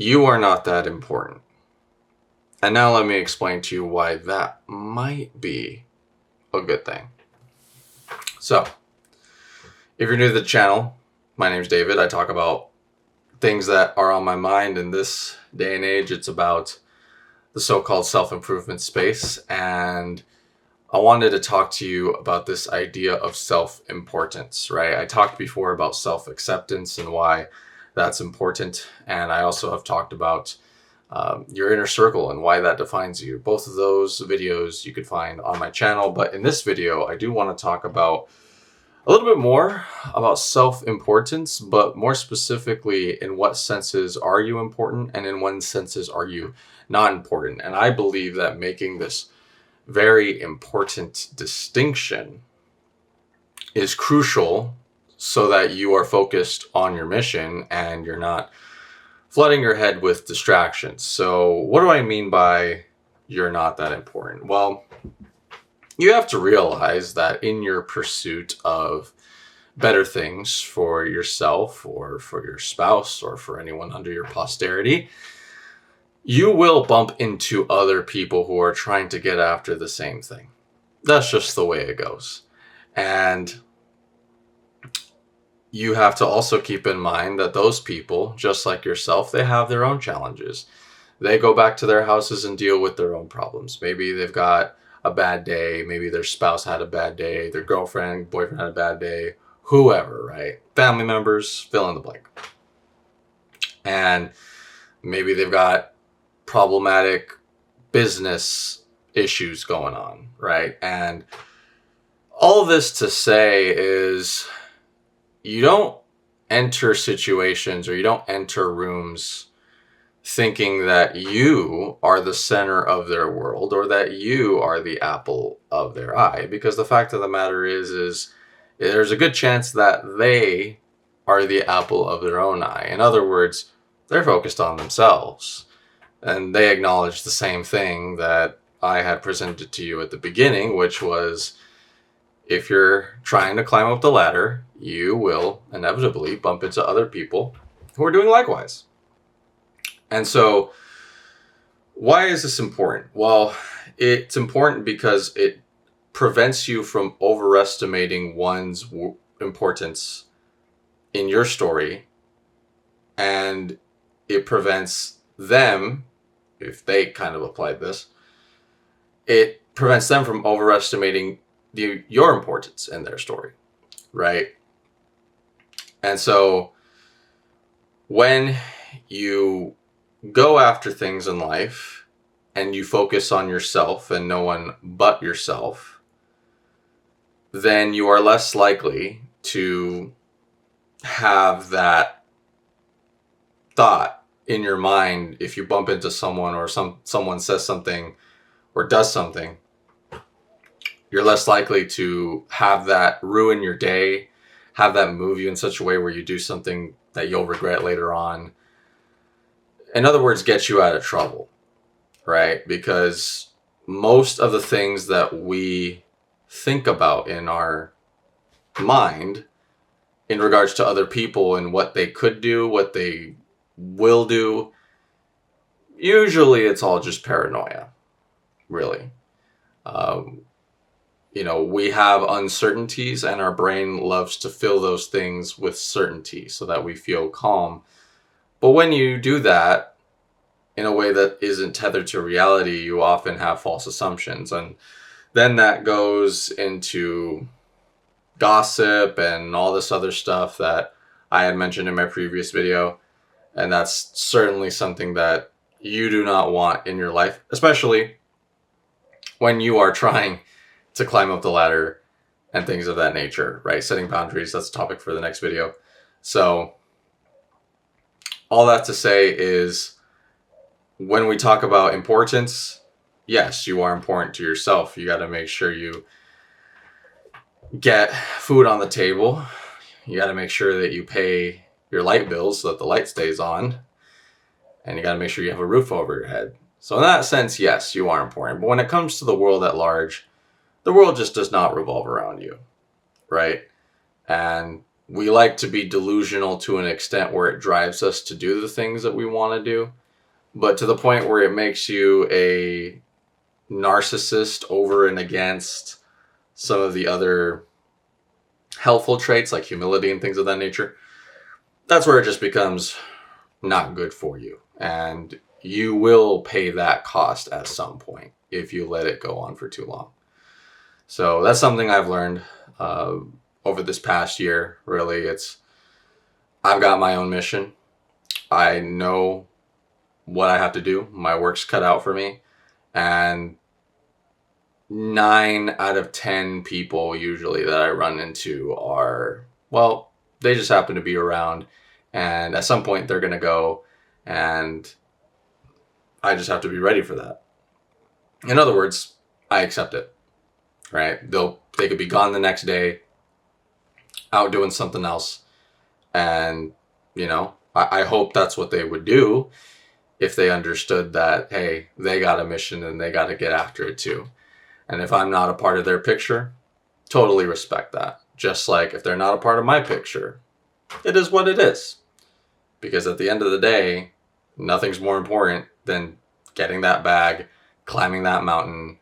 You are not that important. And now let me explain to you why that might be a good thing. So, if you're new to the channel, my name's David. I talk about things that are on my mind in this day and age. It's about the so-called self-improvement space, and I wanted to talk to you about this idea of self-importance, right? I talked before about self-acceptance and why that's important, and I also have talked about your inner circle and why that defines you. Both of those videos you could find on my channel, but in this video, I do want to talk about a little bit more about self-importance, but more specifically, in what senses are you important and in what senses are you not important? And I believe that making this very important distinction is crucial so that you are focused on your mission and you're not flooding your head with distractions. So what do I mean by you're not that important? Well, you have to realize that in your pursuit of better things for yourself or for your spouse or for anyone under your posterity, you will bump into other people who are trying to get after the same thing. That's just the way it goes. And you have to also keep in mind that those people, just like yourself, they have their own challenges. They go back to their houses and deal with their own problems. Maybe they've got a bad day. Maybe their spouse had a bad day. Their girlfriend, boyfriend had a bad day. Whoever, right? Family members, fill in the blank. And maybe they've got problematic business issues going on, right? And all this to say is you don't enter situations or you don't enter rooms thinking that you are the center of their world or that you are the apple of their eye, because the fact of the matter is there's a good chance that they are the apple of their own eye. In other words, they're focused on themselves. And they acknowledge the same thing that I had presented to you at the beginning, which was if you're trying to climb up the ladder, you will inevitably bump into other people who are doing likewise. And so why is this important? Well, it's important because it prevents you from overestimating one's importance in your story, and it prevents them, if they kind of applied this, it prevents them from overestimating your importance in their story, right? And so when you go after things in life and you focus on yourself and no one but yourself, then you are less likely to have that thought in your mind if you bump into someone or someone says something or does something. You're less likely to have that ruin your day, have that move you in such a way where you do something that you'll regret later on. In other words, get you out of trouble, right? Because most of the things that we think about in our mind in regards to other people and what they could do, what they will do, usually it's all just paranoia, really. We have uncertainties and our brain loves to fill those things with certainty so that we feel calm. But when you do that in a way that isn't tethered to reality, you often have false assumptions. And then that goes into gossip and all this other stuff that I had mentioned in my previous video. And that's certainly something that you do not want in your life, especially when you are trying to climb up the ladder and things of that nature, right? Setting boundaries, that's a topic for the next video. So all that to say is when we talk about importance, yes, you are important to yourself. You got to make sure you get food on the table. You got to make sure that you pay your light bills so that the light stays on. And you got to make sure you have a roof over your head. So in that sense, yes, you are important. But when it comes to the world at large, the world just does not revolve around you, right? And we like to be delusional to an extent where it drives us to do the things that we want to do, but to the point where it makes you a narcissist over and against some of the other helpful traits like humility and things of that nature. That's where it just becomes not good for you. And you will pay that cost at some point if you let it go on for too long. So that's something I've learned over this past year. Really, I've got my own mission. I know what I have to do. My work's cut out for me. And 9 out of 10 people usually that I run into are, well, they just happen to be around. And at some point they're going to go, and I just have to be ready for that. In other words, I accept it, right? They could be gone the next day, out doing something else. And, I hope that's what they would do if they understood that, hey, they got a mission and they got to get after it too. And if I'm not a part of their picture, totally respect that. Just like if they're not a part of my picture, it is what it is. Because at the end of the day, nothing's more important than getting that bag, climbing that mountain,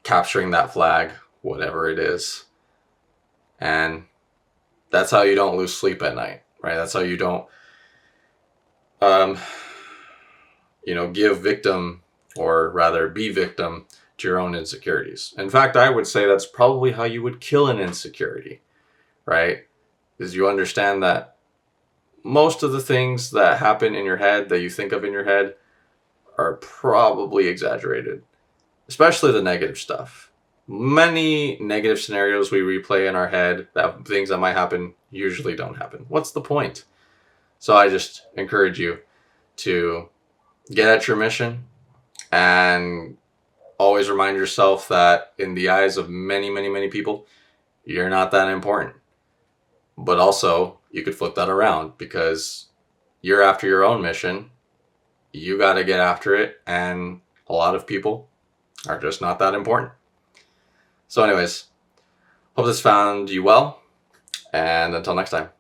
capturing that flag, whatever it is. And that's how you don't lose sleep at night, right? That's how you don't, give victim, or rather be victim to your own insecurities. In fact, I would say that's probably how you would kill an insecurity, right? Because you understand that most of the things that happen in your head, that you think of in your head, are probably exaggerated, especially the negative stuff. Many negative scenarios we replay in our head, that things that might happen, usually don't happen. What's the point? So I just encourage you to get at your mission and always remind yourself that in the eyes of many, many, many people, you're not that important. But also, you could flip that around, because you're after your own mission. You got to get after it. And a lot of people are just not that important. So anyways, hope this found you well. And until next time.